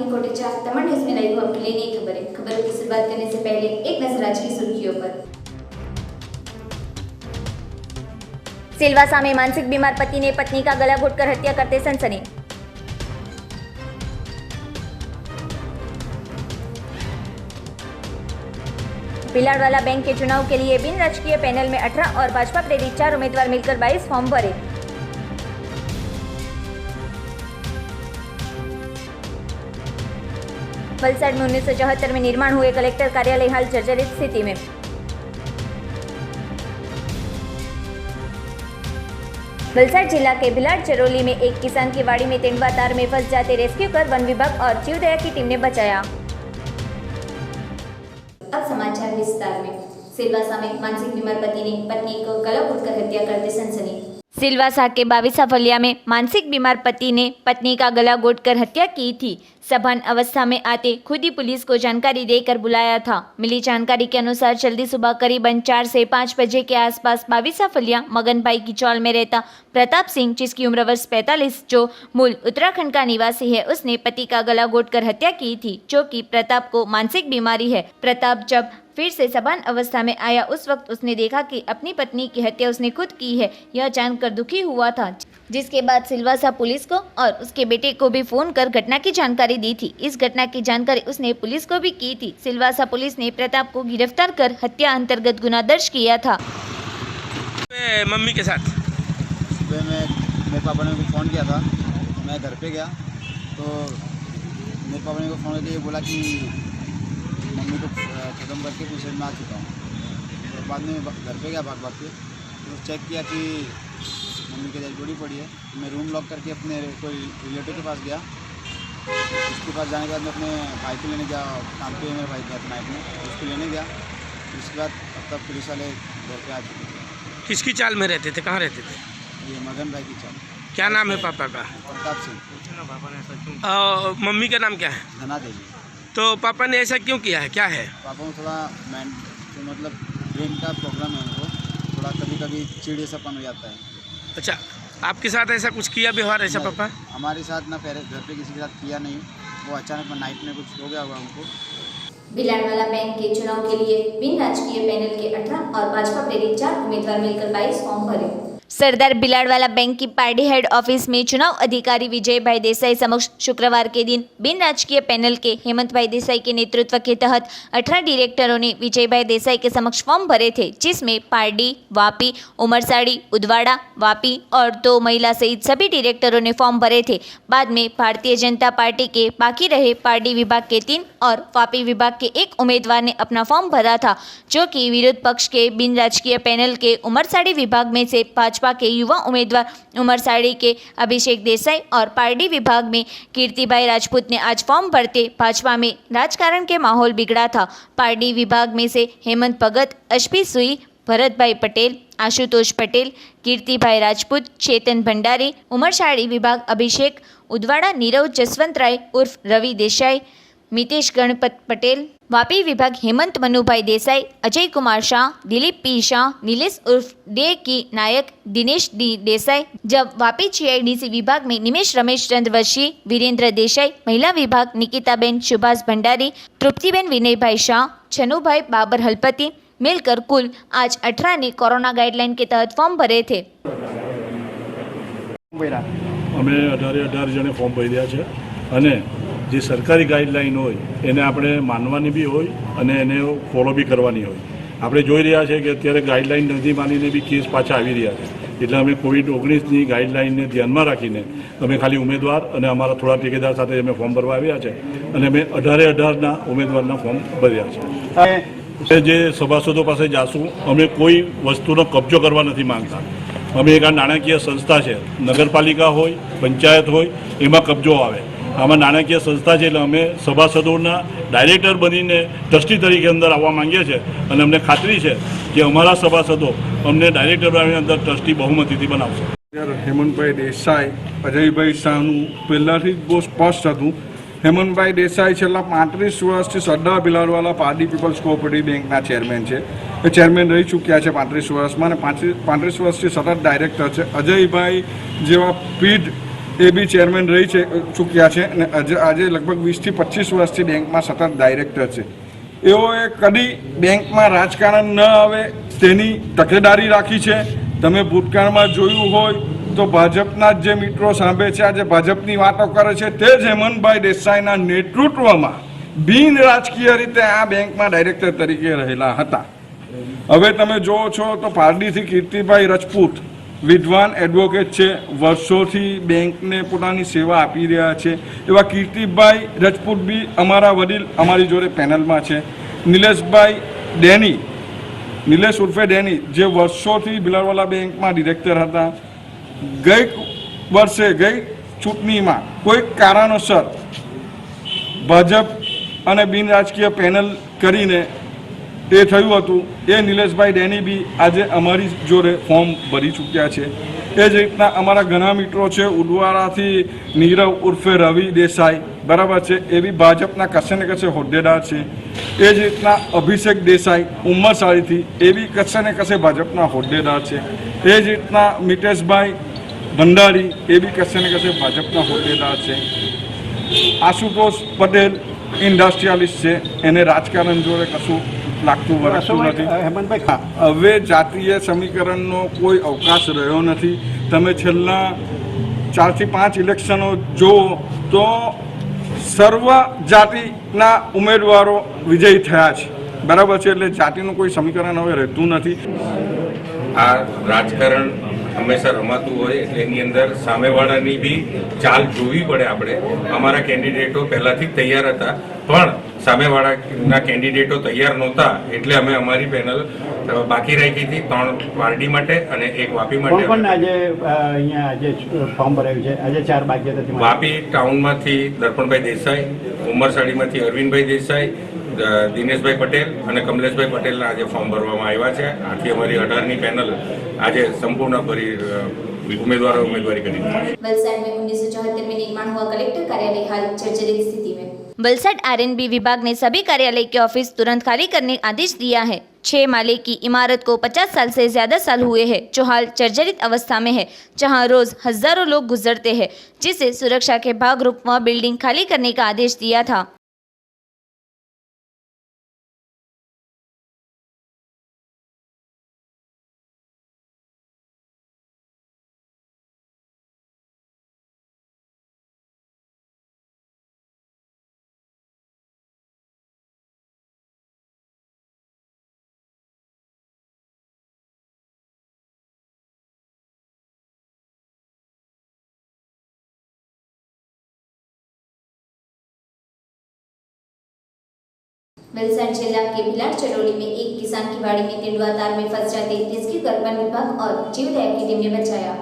की कोटेचा तमाम न्यूज में लाइव आपके लिए नई खबरें। खबरों की शुरुआत करने से पहले एक नजर आज की सुर्खियों पर। सिलवासा में मानसिक बीमार पति ने पत्नी का गला घोटकर हत्या करते सनसनी। बिलाड़वाला बैंक के चुनाव के लिए बिन राजकीय पैनल में 18 और भाजपा प्रेरित 4 उम्मीदवार मिलकर 22 फॉर्म भरे। वलसाड में 1974 में निर्माण हुए कलेक्टर कार्यालय हाल जर्जरित स्थिति में। वलसाड जिला के भिलाड़ चरोली में एक किसान की वाड़ी में तेंदुआ तार में फंस जाते रेस्क्यू कर वन विभाग और जीवदया की टीम ने बचाया। अब समाचार विस्तार में। सिलवासा में मानसिक बीमार पति ने पत्नी को गला घोटकर हत्या करते सनसनी। सिलवासा के 22 फलिया में मानसिक बीमार पति ने पत्नी का गला घोटकर हत्या की थी। सभान अवस्था में आते खुद ही पुलिस को जानकारी देकर बुलाया था। मिली जानकारी के अनुसार जल्दी सुबह करीबन 4 से 5 बजे के आसपास 22 फलिया मगनभाई की चौल में रहता प्रताप सिंह, जिसकी उम्र वर्ष 45, जो मूल उत्तराखंड का निवासी है, उसने पति का गला घोटकर हत्या की थी, जो कि प्रताप को मानसिक बीमारी है। प्रताप जब फिर से सभान अवस्था में आया, उस वक्त उसने देखा कि अपनी पत्नी की हत्या उसने खुद की है। यह जानकर दुखी हुआ था, जिसके बाद सिलवासा पुलिस को और उसके बेटे को भी फोन कर घटना की जानकारी दी थी। इस घटना की जानकारी उसने पुलिस को भी की थी। सिलवासा पुलिस ने प्रताप को गिरफ्तार कर हत्या अंतर्गत गुना दर्ज किया था। मम्मी के साथ सुबह में मेरे पापा ने फ़ोन किया था, मैं घर पे गया तो मेरे पापा ने को फ़ोन करके ये बोला कि मम्मी को ख़त्म करके दूसरे में आ चुका हूँ। तो बाद में घर पे गया भाग के, तो चेक किया कि मम्मी की डेड बॉडी पड़ी है। तो मैं रूम लॉक करके अपने कोई रिलेटिव के पास गया। उसके पास जाने के बाद मैं अपने भाई को लेने गया, काम पे मेरे भाई गया नाइट में, उसको लेने गया। उसके बाद तब पुलिस वाले घर पे आ चुके थे। किसकी चाल में रहते थे, कहाँ रहते थे? ये मगन भाई की चाल। क्या नाम है पापा का? प्रताप सिंह। मम्मी का नाम क्या है? धना देवी। तो पापा ने ऐसा क्यों किया है, क्या है? पापा को थोड़ा मतलब ब्रेन का प्रॉब्लम है उनको, थोड़ा कभी कभी चिड़ियापन हो जाता है। अच्छा, आपके साथ ऐसा कुछ किया व्यवहार ऐसा पापा? हमारे साथ ना पहले घर पे किसी के साथ किया नहीं, वो अचानक नाइट में कुछ हो गया हुआ उनको। बिलाड़वाला बैंक के चुनाव के लिए बिन राजकीय पैनल के 18 और भाजपा प्रेरित 4 उम्मीदवार मिलकर 22 फॉर्म भरे। सरदार बिलाड़वाला बैंक की पार्टी हेड ऑफिस में चुनाव अधिकारी विजय भाई देसाई समक्ष शुक्रवार के दिन बिन राजकीय पैनल के हेमंत भाई देसाई के नेतृत्व के तहत 18 डायरेक्टरों ने विजय भाई देसाई के समक्ष फॉर्म भरे थे, जिसमें पारडी, वापी, उमरसाड़ी, उदवाड़ा, वापी और 2 महिला सहित सभी डायरेक्टरों ने फॉर्म भरे थे। बाद में भारतीय जनता पार्टी के बाकी रहे पारडी विभाग के 3 और वापी विभाग के 1 उम्मीदवार ने अपना फॉर्म भरा था, जो कि विरोध पक्ष के बिन राजकीय पैनल के उमरसाड़ी विभाग में से भाजपा के युवा उम्मीदवार उमरसाड़ी के अभिषेक देसाई और पारडी विभाग में कीर्तिभाई राजपूत ने आज फॉर्म भरते भाजपा में राजकारण के माहौल बिगड़ा था। पारडी विभाग में से हेमंत भगत, अश्पी सुई, भरतभाई पटेल, आशुतोष पटेल, कीर्तिभाई राजपूत, चेतन भंडारी, उमरसाड़ी विभाग अभिषेक, उदवाड़ा नीरव जसवंत राय उर्फ रवि देसाई, मितेश गणपत पटेल, वापी विभाग हेमंत मनुभाई देसाई, अजय कुमार शाह, दिलीप पी शाह, नीलेश उर्फ डे की नायक, दिनेश डी देसाई। जब वापी GIDC विभाग में निमेश रमेश चंद्रवंशी, वीरेंद्र देसाई, महिला विभाग निकिताबेन सुभाष भंडारी, तृप्तिबेन विनयभाई शाह, छनुभाई बाबर हलपति मिलकर कुल आज 18 ने कोरोना गाइडलाइन के तहत फॉर्म भरे थे। અમે 18 જણે ફોર્મ ભર્યા છે અને જે સરકારી ગાઈડલાઈન હોય એને આપણે માનવાની બી હોય અને એને ફોલો બી કરવાની હોય। આપણે જોઈ રહ્યા છે કે અત્યારે ગાઈડલાઈન નથી માનીને બી કેસ પાછા આવી રહ્યા છે, એટલે અમે COVID-19ની ગાઈડલાઈનને ધ્યાનમાં રાખીને અમે ખાલી ઉમેદવાર અને અમારા થોડા ઠેકેદાર સાથે અમે ફોર્મ ભરવા આવ્યા છે અને અમે 18ના ઉમેદવારના ફોર્મ ભર્યા છે। જે સભાસદો પાસે જાશું, અમે કોઈ વસ્તુનો કબજો કરવા નથી માંગતા। અમે એક આ નાણાકીય સંસ્થા છે, નગરપાલિકા હોય, પંચાયત હોય, એમાં કબજો આવે। આમાં નાણાકીય સંસ્થા છે, એટલે અમે સભાસદોના ડાયરેક્ટર બનીને ટ્રસ્ટી તરીકે અંદર આવવા માંગીએ છીએ અને અમને ખાતરી છે કે અમારા સભાસદો અમને ડાયરેક્ટર બનાવીને અંદર ટ્રસ્ટી બહુમતીથી બનાવશે। હેમંતભાઈ દેસાઈ, અજયભાઈ શાહનું પહેલાંથી જ બહુ સ્પષ્ટ હતું। હેમંતભાઈ દેસાઈ છેલ્લા 35 વર્ષથી સરદાર બિલાડવાલા પારડી પીપલ્સ કોઓપરેટિવ બેંકના ચેરમેન છે। એ ચેરમેન રહી ચૂક્યા છે 35 વર્ષમાં અને 35 વર્ષથી સતત ડાયરેક્ટર છે। અજયભાઈ જેવા પીઢ એ બી ચેરમેન રહી ચૂક્યા છે અને આજે લગભગ 20થી 25 વર્ષથી બેંકમાં સતત ડાયરેક્ટર છે. એઓએ કદી બેંકમાં રાજકારણ ન આવે તેની તકેદારી રાખી છે. તમે ભૂતકાળમાં જોયું હોય તો ભાજપના જે મિત્રો સાંભળે છે, આજે ભાજપની વાતો કરે છે, તે જ હેમંતભાઈ દેસાઈના નેતૃત્વમાં બિન રાજકીય રીતે આ બેંકમાં ડાયરેક્ટર તરીકે રહેલા હતા. હવે તમે જુઓ છો તો પારડીથી કીર્તિભાઈ રજપૂત વિદ્વાન એડવોકેટ છે, વર્ષોથી બેંકને પોતાની સેવા આપી રહ્યા છે. એવા કીર્તિભાઈ રજપૂત બી અમારા વડીલ અમારી જોડે પેનલમાં છે. નિલેશભાઈ ડેની, નિલેશ ઉર્ફે ડેની, જે વર્ષોથી બિલારવાલા બેંકમાં ડિરેક્ટર હતા. ગઈ ચૂંટણીમાં કોઈ કારણોસર ભાજપ અને બિન રાજકીય પેનલ કરીને એ થયું હતું. એ નિલેશભાઈ ડેની બી આજે અમારી જોડે ફોર્મ ભરી ચૂક્યા છે. એ જ રીતના અમારા ઘણા મિત્રો છે. ઉદવાડાથી નીરવ ઉર્ફે રવિ દેસાઈ, બરાબર છે, એ બી ભાજપના કશે ને કશે હોદ્દેદાર છે. એ જ રીતના અભિષેક દેસાઈ ઉમરસાળીથી, એ બી કશે ને કશે ભાજપના હોદ્દેદાર છે. એ જ રીતના મિતેશભાઈ ભંડારી, એ બી કશે ને કશે ભાજપના હોદ્દેદાર છે. આશુતોષ પટેલ ઇન્ડસ્ટ્રીયાલિસ્ટ છે, એને રાજકારણ જોડે કશું લાગતું વરસતું નથી. હવે જાતીય સમીકરણનો કોઈ અવકાશ રહ્યો નથી. તમે છેલ્લા 4 થી 5 ઇલેક્શનો જુઓ તો સર્વ જાતિના ઉમેદવારો વિજયી થયા છે, બરાબર છે. એટલે જાતિનું કોઈ સમીકરણ હવે રહેતું નથી. આ રાજકારણ હંમેશા રમાતું હોય એટલે એની અંદર સામેવાળાની બી ચાલ જોવી પડે. આપણે અમારા કેન્ડિડેટો પહેલાંથી જ તૈયાર હતા, પણ સામેવાળાના કેન્ડિડેટો તૈયાર નહોતા એટલે અમે અમારી પેનલ બાકી રાખી હતી 3 પાર્ટી માટે અને 1 વાપી માટે. પણ આજે અહીંયા આજે ફોર્મ ભરાયું છે, આજે 4 બાકી હતા. વાપી ટાઉનમાંથી દર્પણભાઈ દેસાઈ, ઉમરસાડીમાંથી અરવિંદભાઈ દેસાઈ, દિનેશભાઈ પટેલ અને કમલેશભાઈ પટેલના આજે ફોર્મ ભરવામાં આવ્યા છે. આથી અમારી 18ની પેનલ આજે संपूर्ण उम्मीदवारी करी. वलसाड में 1974 में निर्माण हुआ कलेक्टर कार्यालय हाल जर्जरित स्थिति में. वलसाड आरएनबी विभाग ने सभी कार्यालय के ऑफिस तुरंत खाली करने का आदेश दिया है. 6 माले की इमारत को 50 साल से ज़्यादा साल हुए हैं, जो हाल जर्जरित अवस्था में है, जहां रोज हजारों लोग गुजरते हैं, जिसे सुरक्षा के भागरूप में बिल्डिंग खाली करने का आदेश दिया था. वलसाड जिला के भिलाड़ चरोली में एक किसान की बाड़ी में तेंदुआ तार में फंस जाते रेस्क्यू कर वन विभाग और जीवदया की टीम ने बचाया.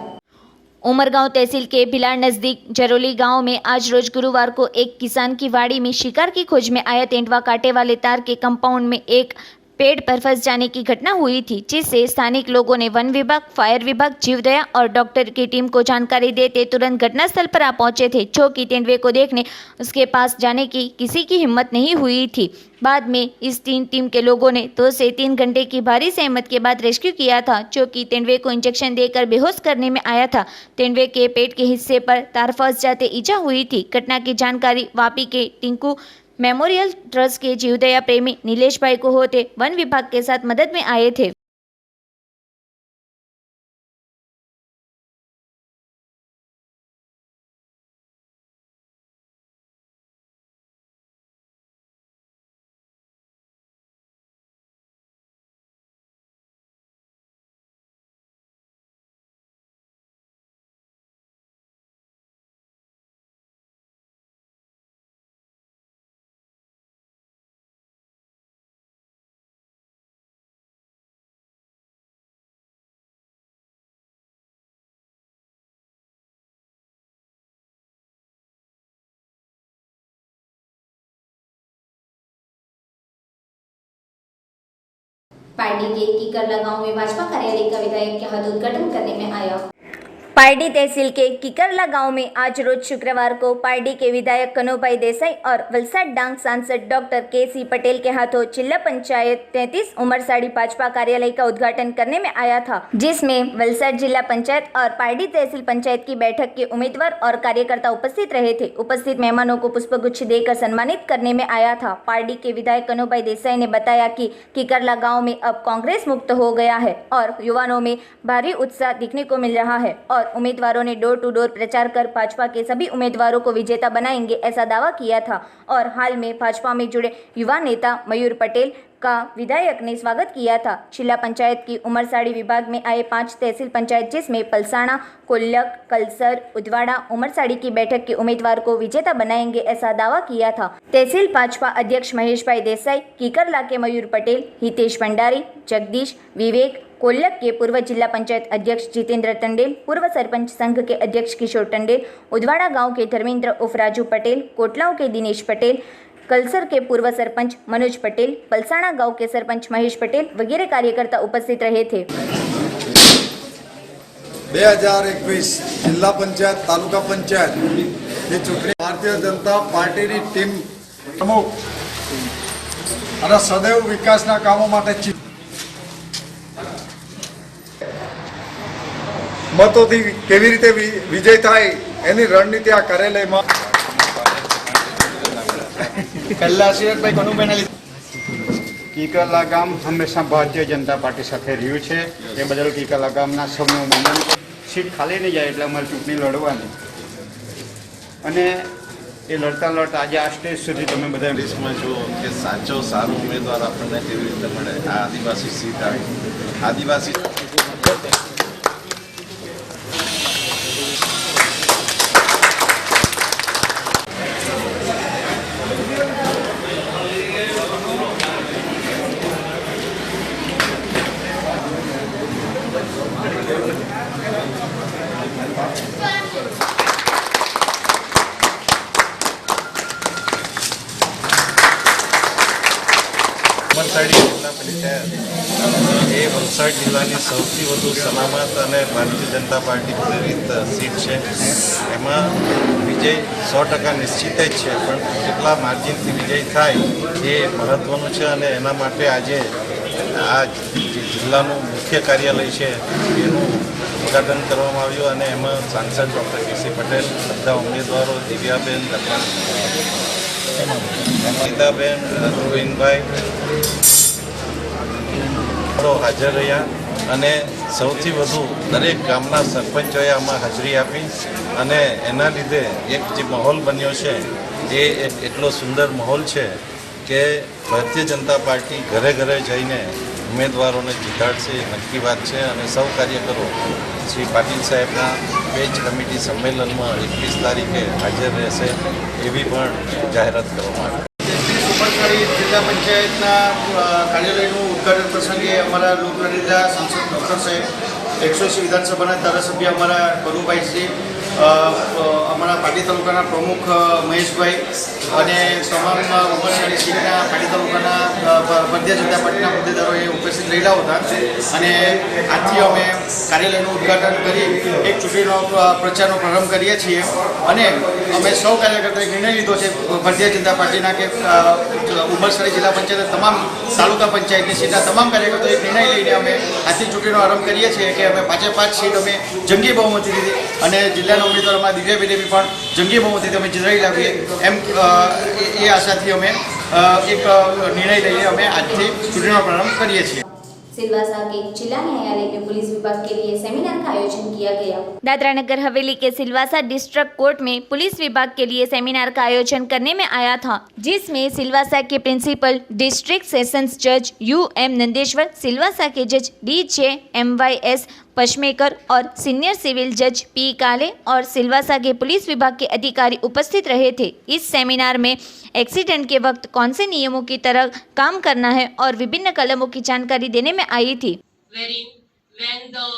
उमरगांव तहसील के भिलाड़ नजदीक जरोली गांव में आज रोज गुरुवार को एक किसान की वाड़ी में शिकार की खोज में आया तेंदुआ कांटे वाले तार के कंपाउंड में एक पेड़ पर फंस जाने की घटना हुई थी, जिससे स्थानिक लोगों ने वन विभाग, फायर विभाग, जीवदया और डॉक्टर की टीम को जानकारी देते तुरंत घटनास्थल पर आ पहुंचे थे, जो कि तेंदुए को देखने उसके पास जाने की किसी की हिम्मत नहीं हुई थी. बाद में इस टीम के लोगों ने 2 से 3 घंटे की भारी सहमत के बाद रेस्क्यू किया था, जो कि तेंदुए को इंजेक्शन देकर बेहोश करने में आया था. तेंदुए के पेट के हिस्से पर तार फंस जाते ईजा हुई थी. घटना की जानकारी वापी के टिंकू मेमोरियल ट्रस्ट के जीवदया प्रेमी नीलेश भाई को होते वन विभाग के साथ मदद में आए थे. पार्टी के कीकरला गांव में भाजपा कार्यालय का विधायक के हाथ उद्घाटन करने में आया. पारडी तहसील के किकरला गांव में आज रोज शुक्रवार को पारडी के विधायक कनुभाई देसाई और वलसाड डांग सांसद डॉक्टर के.सी. पटेल के हाथों जिला पंचायत 33 उमरसाड़ी भाजपा कार्यालय का उद्घाटन करने में आया था, जिसमें वलसाड जिला पंचायत और पारडी तहसील पंचायत की बैठक के उम्मीदवार और कार्यकर्ता उपस्थित रहे थे। उपस्थित मेहमानों को पुष्पगुच्छ देकर सम्मानित करने में आया था। पारडी के विधायक कनुभाई देसाई ने बताया कि किकरला गाँव में अब कांग्रेस मुक्त हो गया है और युवाओं में भारी उत्साह दिखने को मिल रहा है और उम्मीदवारों ने डोर टू डोर प्रचार कर भाजपा के सभी उम्मीदवारों को विजेता बनाएंगे ऐसा दावा किया था। और हाल में भाजपा में जुड़े युवा नेता मयूर पटेल का विधायक ने स्वागत किया था। जिला पंचायत की उमरसाड़ी विभाग में आए 5 तहसील पंचायत जिसमें पलसाणा, कोल्लक, कलसर, उदवाड़ा, उमरसाड़ी की बैठक के उम्मीदवार को विजेता बनाएंगे ऐसा दावा किया था। तहसील भाजपा अध्यक्ष महेश भाई देसाई, किकरला के मयूर पटेल, हितेश भंडारी, जगदीश, विवेक, कोल्लक के पूर्व जिला पंचायत अध्यक्ष जितेंद्र टंडेल, पूर्व सरपंच संघ के अध्यक्ष किशोर टंडेल, उदवाड़ा गांव के धर्मेंद्र उर्फ राजू पटेल, कोटलाव के दिनेश पटेल, कलसर के पूर्व सरपंच मनोज पटेल, पलसाणा गांव के सरपंच महेश पटेल वगैरह कार्यकर्ता उपस्थित रहे थे। 2021 जिल्हा पंचायत तालुका पंचायत ही चूंटणी भारतीय जनता पार्टीની ટીમ પ્રમુખ અને સદૈવ વિકાસના કામો માટે મતોથી કેવી રીતે વિજય થાય એની રણનીતિ આ કાર્યાલયમાં કિકરલા ગામ હંમેશા ભારતીય જનતા પાર્ટી સાથે રહ્યું છે, એ બદલ કિકરલા ગામના સૌનું મંદન સીટ ખાલી નહીં જાય એટલે અમારે ચૂંટણી લડવાની અને એ લડતા લડતા આજે આ સ્ટેજ સુધી તમે બધા દેશમાં જો કે સાચો સારો ઉમેદવાર આપણને કેવી રીતે મળે, આ આદિવાસી સીટ આવી આદિવાસી વલસાડી જિલ્લા પંચાયત એ વલસાડ જિલ્લાની સૌથી વધુ સલામત અને ભારતીય જનતા પાર્ટી પ્રેરિત સીટ છે. એમાં વિજય 100% નિશ્ચિત જ છે, પણ કેટલા માર્જિનથી વિજય થાય એ મહત્ત્વનું છે અને એના માટે આજે આ જે જિલ્લાનું મુખ્ય કાર્યાલય છે એનું ઉદ્ઘાટન કરવામાં આવ્યું અને એમાં સાંસદ ડૉક્ટર કે.સી. પટેલ, બધા ઉમેદવારો, દિવ્યાબેન, ગીતાબેન, ધ્રુવીનભાઈ હાજર રહ્યા અને સૌથી વધુ દરેક ગામના સરપંચોએ આમાં હાજરી આપી અને એના લીધે એક જે માહોલ બન્યો છે એ એક એટલો સુંદર માહોલ છે કે ભારતીય જનતા પાર્ટી ઘરે ઘરે જઈને ઉમેદવારોને જીતાડશે એ નક્કી વાત છે અને સૌ કાર્યકરો શ્રી પાટીલ સાહેબના પેજ કમિટી સંમેલનમાં 21 તારીખે હાજર રહેશે એવી પણ જાહેરાત કરવામાં આવી. ઉમરસાડી જિલ્લા પંચાયતના કાર્યાલયનું ઉદ્ઘાટન પ્રસંગે અમારા લોકપ્રતિનિધિ સાંસદ ડૉક્ટર સાહેબ, 180 વિધાનસભાના ધારાસભ્ય અમારા કનુભાઈશ્રી, અમારા પાટી તાલુકાના પ્રમુખ મહેશભાઈ અને તમામ ઉમરસાડી સીટના પાટી તાલુકાના ભારતીય જનતા પાર્ટીના હોદ્દેદારોએ ઉપસ્થિત રહેલા હતા અને આજથી અમે કાર્યાલયનું ઉદ્ઘાટન કરી એક ચૂંટણીનો પ્રચારનો પ્રારંભ કરીએ છીએ અને અમે સૌ કાર્યકર્તાએ નિર્ણય લીધો છે ભારતીય જનતા પાર્ટીના કે ઉમરસાડી જિલ્લા પંચાયત તમામ તાલુકા પંચાયતની સીટના તમામ કાર્યકર્તાએ નિર્ણય લઈને અમે આજથી ચૂંટણીનો આરંભ કરીએ છીએ કે અમે 5 સીટ અમે જંગી બહુમતીથી અને જિલ્લાના ઉમેદવારોમાં દિવ્યાબેને પણ જંગી બહુમતીથી અમે જીતાડી લાવીએ એમ એ આશાથી અમે એક નિર્ણય લઈને અમે આજથી ચૂંટણીનો પ્રારંभ કરીએ છીએ. सिलवासा के जिला न्यायालय में पुलिस विभाग के लिए सेमिनार का आयोजन किया गया। दादरा नगर हवेली के सिलवासा डिस्ट्रिक्ट कोर्ट में पुलिस विभाग के लिए सेमिनार का आयोजन करने में आया था, जिसमें सिलवासा के प्रिंसिपल डिस्ट्रिक्ट सेशंस जज U.M. नंदेश्वर, सिलवासा के जज D.J.M.Y.S. पशमेकर और सीनियर सिविल जज P. काले और सिलवासा के पुलिस विभाग के अधिकारी उपस्थित रहे थे। इस सेमिनार में एक्सीडेंट के वक्त कौन से नियमों की तरह काम करना है और विभिन्न कलमों की जानकारी देने में आई थी। When the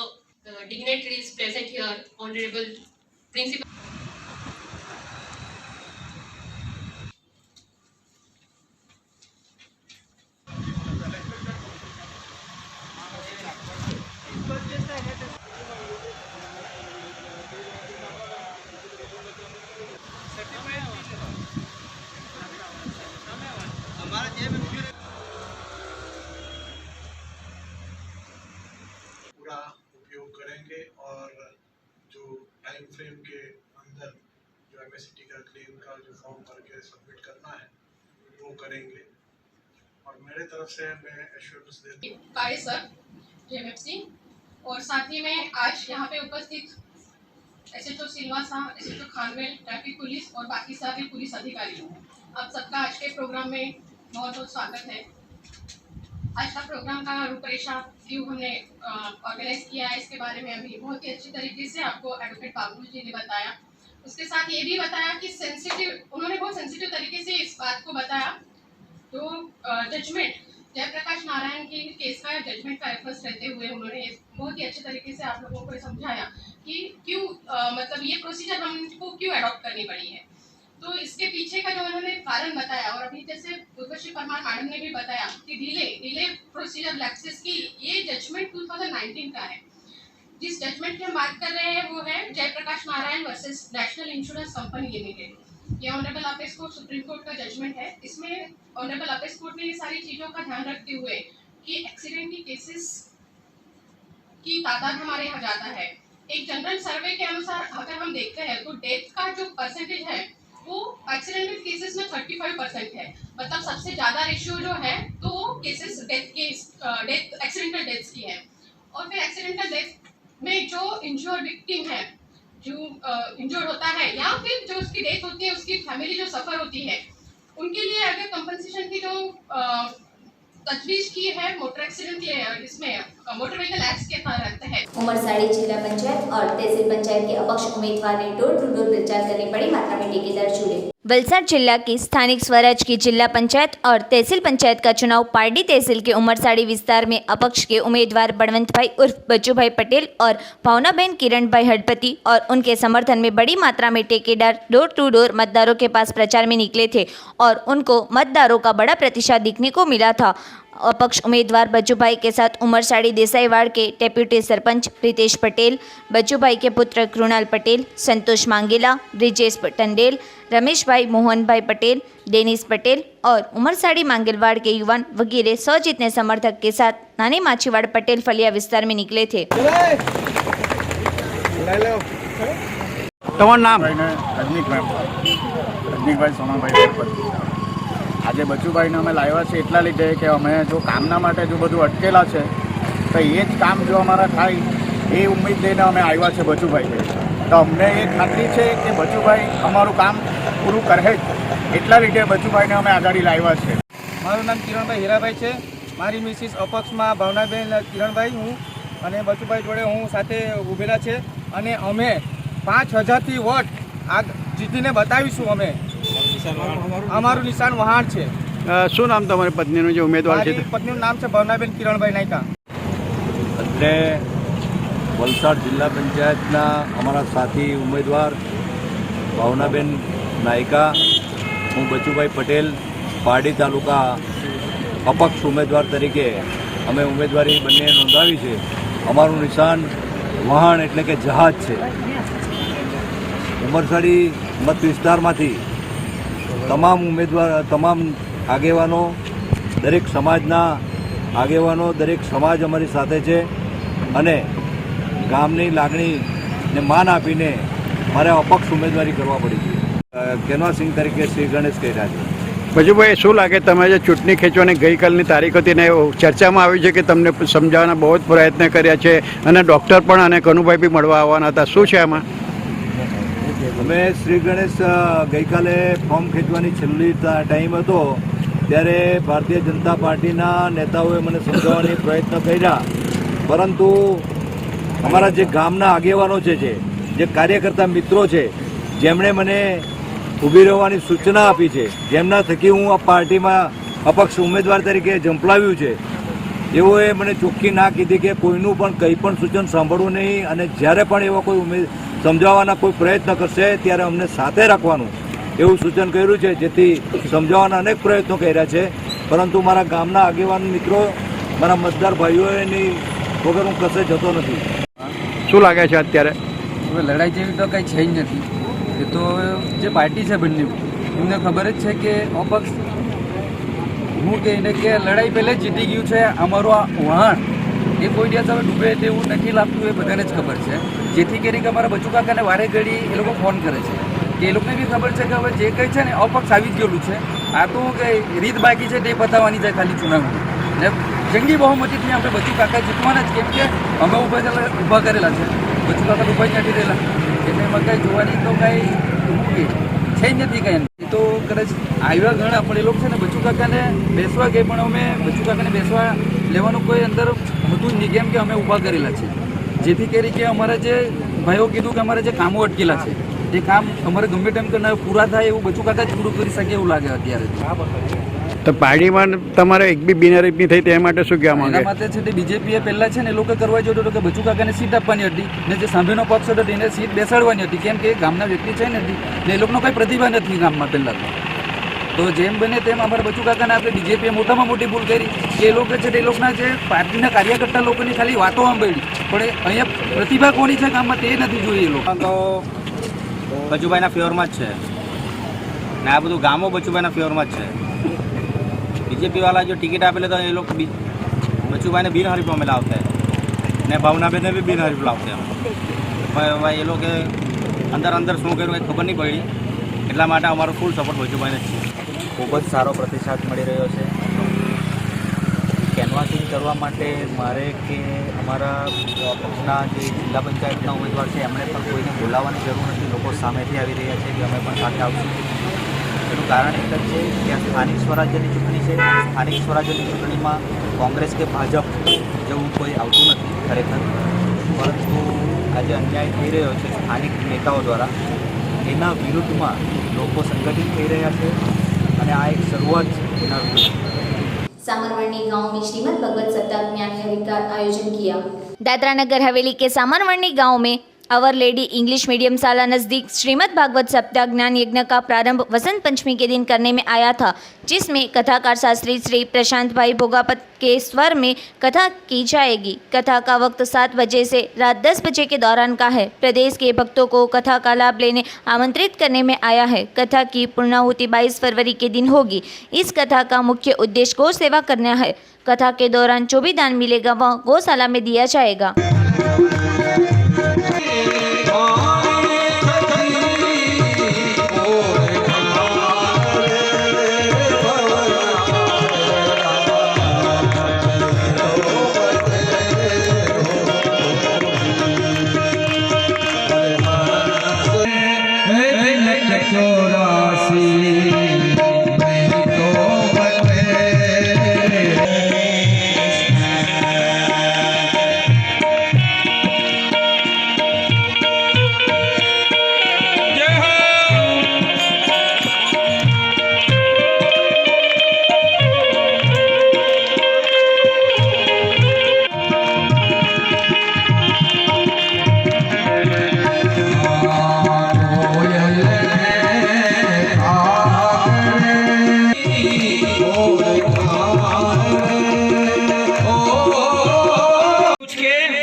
dignitaries present here, honorable principal. Capacity का क्लेम का जो फॉर्म भर के सबमिट करना है वो करेंगे। और मेरे तरफ से मैं एश्योरेंस देता हूँ कार्य सर जेएमएफसी और साथ ही में आज यहाँ पे उपस्थित SHO Silvassa, SHO Khanvel, traffic police और बाकी सारे पुलिस अधिकारी, आप सबका आज के प्रोग्राम में बहुत बहुत स्वागत है। आज का प्रोग्राम का रूपरेखा क्यों हमने ऑर्गेनाइज किया है इसके बारे में अभी बहुत ही अच्छी तरीके से आपको एडवोकेट बाबू जी ने बताया। उसके साथ ये भी बताया कि उन्होंने बहुत सेंसिटिव तरीके से इस बात को बताया। तो जजमेंट जयप्रकाश नारायण की केस का जजमेंट का रेफरेंस रहते हुए उन्होंने बहुत ही अच्छे तरीके से आप लोगों को समझाया कि क्यों मतलब ये प्रोसीजर हमको क्यों अडॉप्ट करनी पड़ी है। तो इसके पीछे का जो उन्होंने कारण बताया और अभी जैसे उर्वशी परमार मैडम ने भी बताया कि डिले प्रोसीजर लैप्सेस की ये जजमेंट 2019 का है। जिस जजमेंट की हम बात कर रहे हैं वो है Jayaprakash Narayan versus national insurance company limited. ये honourable apex court supreme court का जजमेंट है। इसमें ऑनरेबल अपेक्स कोर्ट ने ये सारी चीज़ों का ध्यान रखते हुए कि एक्सीडेंट की केसेस की तादाद हमारे यहाँ ज़्यादा है। एक जनरल सर्वे के अनुसार अगर हम देखते हैं तो डेथ का जो परसेंटेज है वो एक्सीडेंटल केसेस में 35% है। मतलब सबसे ज़्यादा रेशियो जो है तो वो केसेस डेथ एक्सीडेंटल डेथ्स की है। और फिर एक्सीडेंटल डेथ में जो इंश्योर्ड विक्टिम है, जो इंजर्ड होता है या फिर जो उसकी डेथ होती है उसकी फैमिली जो सफ़र होती है उनके लिए अगर कंपनसेशन की जो तजवीज़ की है मोटर एक्सीडेंट के इसमें मोटर व्हीकल एक्ट के तहत है। उमरसाड़ी जिला पंचायत और तहसील पंचायत के अपक्ष उम्मीदवार ने डोर टू डोर प्रचार करने बड़ी मात्रा में ठेकेदार जुड़े। वलसाड जिला की स्थानिक स्वराज की जिला पंचायत और तहसील पंचायत का चुनाव पारडी तहसील के उमरसाड़ी विस्तार में अपक्ष के उम्मीदवार बड़वंत भाई उर्फ बच्चूभाई पटेल और भावनाबेन किरणभाई हडपति और उनके समर्थन में बड़ी मात्रा में ठेकेदार डोर टू डोर मतदारों के पास प्रचार में निकले थे और उनको मतदारों का बड़ा प्रतिशत दिखने को मिला था। अपक्ष उम्मीदवार बच्चूभाई के साथ उमरसाड़ी देसाईवाड़ के डेप्यूटी सरपंच प्रीतेश पटेल, बच्चूभाई के पुत्र कृणाल पटेल, संतोष मांगेला, ब्रिजेश टंडेल, रमेश भाई, मोहन भाई पटेल, डेनिस पटेल और उमरसाड़ी मांगेलवाड़ के युवान वगैरह 100 जितने समर्थक के साथ नानी माछीवाड़ पटेल फलिया विस्तार में निकले थे। नाम रजनीकभाई सोमाभाई આજે બચુભાઈને અમે લાવ્યા છે એટલા લીધે કે અમે જો કામના માટે જો બધું અટકેલા છે તો એ જ કામ જો અમારા થાય એ ઉમ્મીદ લઈને અમે આવ્યા છે બચુભાઈ તો અમને એ ખાતરી છે કે બચુભાઈ અમારું કામ પૂરું કરે જ એટલા લીધે બચુભાઈને અમે આગાડી લાવ્યા છે। મારું નામ કિરણભાઈ હીરાભાઈ છે। મારી મિસિસ અપક્ષમાં ભાવનાબેન કિરણભાઈ હું અને બચુભાઈ જોડે હું સાથે ઊભેલા છે અને અમે 5000થી વોટ આ જીતીને બતાવીશું। અમે અમારું નિશાન વહાણ છે। શું નામ તમારી પત્નીનું જે ઉમેદવાર છે? મારી પત્નીનું નામ છે ભાવનાબેન કિરણભાઈ નાયકા। એટલે વલસાડ જિલ્લા પંચાયતના અમારા સાથી ઉમેદવાર ભાવનાબેન નાયકા, હું બચુભાઈ પટેલ પારડી તાલુકા અપક્ષ ઉમેદવાર તરીકે અમે ઉમેદવારી બંને નોંધાવી છે। અમારું નિશાન વહાણ એટલે કે જહાજ છે। ઉમરસાડી મત વિસ્તારમાંથી તમામ ઉમેદવાર, તમામ આગેવાનો, દરેક સમાજના આગેવાનો, દરેક સમાજ અમારી સાથે છે અને ગામની લાગણીને માન આપીને મારે અપક્ષ ઉમેદવારી કરવા પડી છે। કેનવાસિંગ તરીકે શ્રી ગણેશ કહી રહ્યા છે। બચુભાઈ શું લાગે તમે જે ચૂંટણી ખેંચવાની ગઈકાલની તારીખ હતી ને ચર્ચામાં આવ્યું છે કે તમને સમજાવવાના બહુ જ પ્રયત્ન કર્યા છે અને ડૉક્ટર પણ અને કનુભાઈ બી મળવા આવવાના હતા, શું છે આમાં? અમે શ્રી ગણેશ ગઈકાલે ફોર્મ ખેંચવાની છેલ્લી ટાઈમ હતો ત્યારે ભારતીય જનતા પાર્ટીના નેતાઓએ મને સમજાવવાની પ્રયત્ન કર્યા, પરંતુ અમારા જે ગામના આગેવાનો છે, જે કાર્યકર્તા મિત્રો છે, જેમણે મને ઊભી રહેવાની સૂચના આપી છે, જેમના થકી હું આ પાર્ટીમાં અપક્ષ ઉમેદવાર તરીકે ઝંપલાવ્યું છે, એઓએ મને ચોખ્ખી ના કીધી કે કોઈનું પણ કંઈ પણ સૂચન સાંભળવું નહીં અને જ્યારે પણ એવા કોઈ સમજાવવાના કોઈ પ્રયત્ન કરશે ત્યારે અમને સાથે રાખવાનું એવું સૂચન કર્યું છે, જેથી સમજાવવાના અનેક પ્રયત્નો કર્યા છે, પરંતુ મારા ગામના આગેવાન મિત્રો, મારા મતદાર ભાઈઓની વગર હું કશે જતો નથી। શું લાગે છે અત્યારે? હવે લડાઈ જેવી તો કંઈ છે જ નથી। એ તો જે પાર્ટી છે બંને એમને ખબર જ છે કે અપક્ષ હું કહીને કે લડાઈ પહેલે જ જીતી ગયું છે। અમારું આ વહાણ એ કોઈ દિવસ હવે ડૂબે તેવું નથી લાગતું, એ બધાને જ ખબર છે। જેથી કરીને કે અમારા બચુ કાકાને વારે ઘડી એ લોકો ફોન કરે છે કે એ લોકોને બી ખબર છે કે હવે જે કંઈ છે ને અપક્ષ આવી જ ગયેલું છે, આ તો કંઈ રીત બાકી છે તે પતાવવાની જાય ખાલી ચૂંટણી ને જંગી બહુમતીથી આપણે બચુ કાકા જીતવાના જ, કેમ કે અમે ઊભા કરેલા છે, બચુ કાકા ઊભા જ નથી રહેલા, એટલે એમાં કંઈ જોવાની તો કાંઈ છે જ નથી કંઈ. એ તો કદાચ આવ્યા ઘણા પણ એ લોકો છે ને બચુ કાકાને બેસવા ગઈ, પણ અમે બચુ કાકાને બેસવા લેવાનું કોઈ અંદર હતું જ નહીં, કેમ કે અમે ઊભા કરેલા છે, જેથી કરી કે અમારા જે ભાઈઓ કીધું કે અમારા જે કામો અટકેલા છે એ કામ અમારે ગમે તેમ કરીને પૂરા થાય એવું બચુ કાકા જ પૂરું કરી શકે એવું લાગે અત્યારે. તો પાર્ટીમાં તમારે એક બી બિનહરીફની થઈ તે માટે શું કહેવા માંગે? એના માટે છે તે બીજેપીએ પહેલાં છે ને એ લોકો કરવા જોયું હતું કે બચુ કાકાને સીટ આપવાની હતી ને જે સાંભળીનો પક્ષ હતો એને સીટ બેસાડવાની હતી, કેમ કે ગામના વ્યક્તિ છે ને એ લોકોનો કોઈ પ્રતિભા નથી ગામમાં પહેલાં તો જેમ બને તેમ અમારા બચુ કાકાને આપણે બીજેપીએ મોટામાં મોટી ભૂલ કરી કે એ લોકો છે તે એ લોકોના જે પાર્ટીના કાર્યકર્તા લોકોની ખાલી વાતો સાંભળી, પણ અહીંયા પ્રતિભા કોની છે ગામમાં તે નથી જોઈએ એ લોકો. તો બચુભાઈના ફેવરમાં જ છે ને આ બધું ગામો બચુભાઈના ફેવરમાં જ છે. બીજેપીવાળા જો ટિકિટ આપેલે તો એ લોકો બચુભાઈને બિનહરીફ અમે લાવતા ને ભાવનાબેનને બી બિનહરીફ લાવતા, પણ એ લોકો અંદર શું કર્યું કંઈ ખબર નહીં પડી, એટલા માટે અમારો ફૂલ સપોર્ટ બચુભાઈને જ છે. ખૂબ જ સારો પ્રતિસાદ મળી રહ્યો છે. કેનવાસિંગ કરવા માટે મારે કે અમારા પક્ષના જે જિલ્લા પંચાયતના ઉમેદવાર છે એમણે પણ કોઈને બોલાવવાની જરૂર નથી, લોકો સામેથી આવી રહ્યા છે કે અમે પણ સાથે આવશું. એનું કારણ એક જ છે કે આ સ્થાનિક સ્વરાજ્યની ચૂંટણી છે. સ્થાનિક સ્વરાજ્યની ચૂંટણીમાં કોંગ્રેસ કે ભાજપ જેવું કોઈ આવતું નથી ખરેખર, પરંતુ આજે અન્યાય થઈ રહ્યો છે સ્થાનિક નેતાઓ દ્વારા, એના વિરુદ્ધમાં લોકો સંગઠિત થઈ રહ્યા છે અને આ એક શરૂઆત છે એના વિરુદ્ધ. सामरवंडी गांव में श्रीमद् भगवत सप्ताह ज्ञान यज्ञ का आयोजन किया। दादरा नगर हवेली के सामरवंडी गांव में अवर लेडी इंग्लिश मीडियम शाला नज़दीक श्रीमद् भागवत सप्ताह ज्ञान यज्ञ का प्रारंभ वसंत पंचमी के दिन करने में आया था, जिसमें कथाकार शास्त्री श्री प्रशांत भाई भोगापत के स्वर में कथा की जाएगी। कथा का वक्त 7 बजे से रात 10 बजे के दौरान का है। प्रदेश के भक्तों को कथा का लाभ लेने आमंत्रित करने में आया है। कथा की पूर्णाहुति 22 फरवरी के दिन होगी। इस कथा का मुख्य उद्देश्य गौ सेवा करना है। कथा के दौरान जो भी दान मिलेगा वह गौशाला में दिया जाएगा।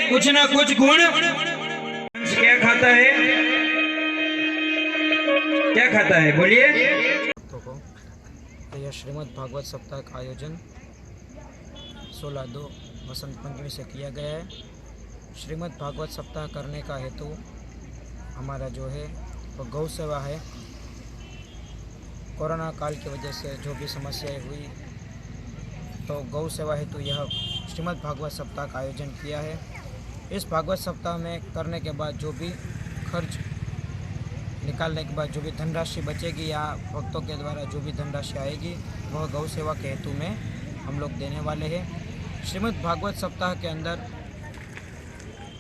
कुछ ना कुछ गुण क्या खाता है, क्या खाता है, बोलिए। यह श्रीमद् भागवत सप्ताह का आयोजन 16/2 वसंत पंचमी से किया गया है। श्रीमद् भागवत सप्ताह करने का हेतु हमारा जो है वो गौ सेवा है। कोरोना काल की वजह से जो भी समस्याएं हुई तो गौ सेवा हेतु यह श्रीमद् भागवत सप्ताह का आयोजन किया है। इस भागवत सप्ताह में करने के बाद जो भी खर्च निकालने के बाद जो भी धनराशि बचेगी या भक्तों के द्वारा जो भी धनराशि आएगी वह गौ सेवा के हेतु में हम लोग देने वाले हैं। श्रीमद् भागवत सप्ताह के अंदर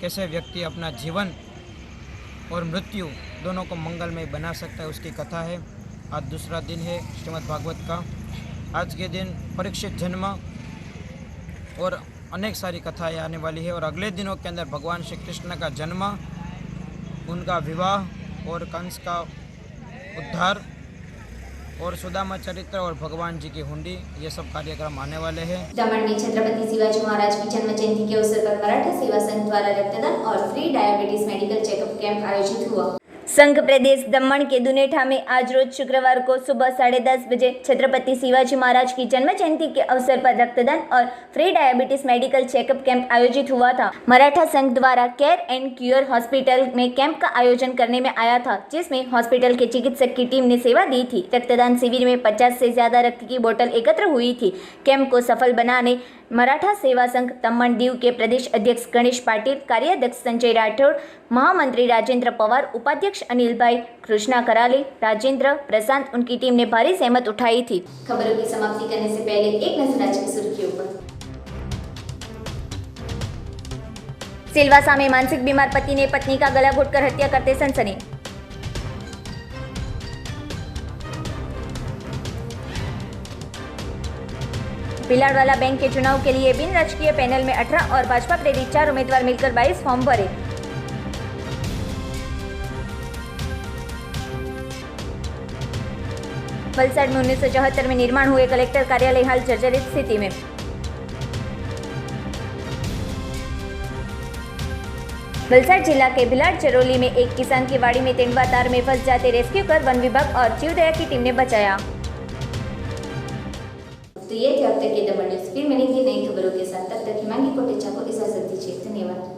कैसे व्यक्ति अपना जीवन और मृत्यु दोनों को मंगलमय बना सकता है उसकी कथा है। आज दूसरा दिन है श्रीमद् भागवत का। आज के दिन परीक्षित जन्म और अनेक सारी कथाएं आने वाली है और अगले दिनों के अंदर भगवान श्री कृष्ण का जन्म, उनका विवाह और कंस का उद्धार और सुदामा चरित्र और भगवान जी की हुंडी, ये सब कार्यक्रम आने वाले हैं। दमन में छत्रपति शिवाजी महाराज की जन्म जयंती के अवसर पर मराठा सेवा संघ द्वारा रक्तदान और free diabetes medical checkup camp आयोजित हुआ। संघ प्रदेश दमन के दुनेठा में आज रोज शुक्रवार को सुबह 10:30 बजे छत्रपति शिवाजी महाराज की जन्म जयंती के अवसर पर रक्तदान और free diabetes medical checkup camp आयोजित हुआ था। मराठा संघ द्वारा केयर एंड क्यूर हॉस्पिटल में कैंप का आयोजन करने में आया था, जिसमें हॉस्पिटल के चिकित्सक की टीम ने सेवा दी थी। रक्तदान शिविर में 50 से ज्यादा रक्त की बोतल एकत्र हुई थी। कैंप को सफल बनाने मराठा सेवा संघ दमन दीव के प्रदेश अध्यक्ष गणेश पाटिल, कार्याध्यक्ष संजय राठौड़, महामंत्री राजेंद्र पवार, उपाध्यक्ष अनिल भाई, कृष्णा कराले, राजेंद्र, प्रशांत, उनकी टीम ने भारी सहमत उठाई थी। खबरों की समाप्ति करने से पहले एक नजर आज की सुर्खियों पर। सिलवासा में मानसिक बीमार पति ने पत्नी का गला घोटकर हत्या करते सनसनी। भिलाड़वाला बैंक के चुनाव के लिए बिन राजकीय पैनल में 18 और भाजपा प्रेरित 4 उम्मीदवार मिलकर 22 फॉर्म भरे। वलसाड में 1974 में निर्माण हुए कलेक्टर कार्यालय हाल जर्जरित स्थिति में। वलसाड जिला के भिलाड़ चरोली में एक किसान की वाड़ी में तेंदुआ तार में फंस जाते रेस्क्यू कर वन विभाग और जीवदया की टीम ने बचाया। तो ये थे अब तक के दमन न्यूज। फिर मिलेंगे नई खबरों के साथ, तब तक हिमांगी कोटेचा को इजाजत दीजिए। धन्यवाद।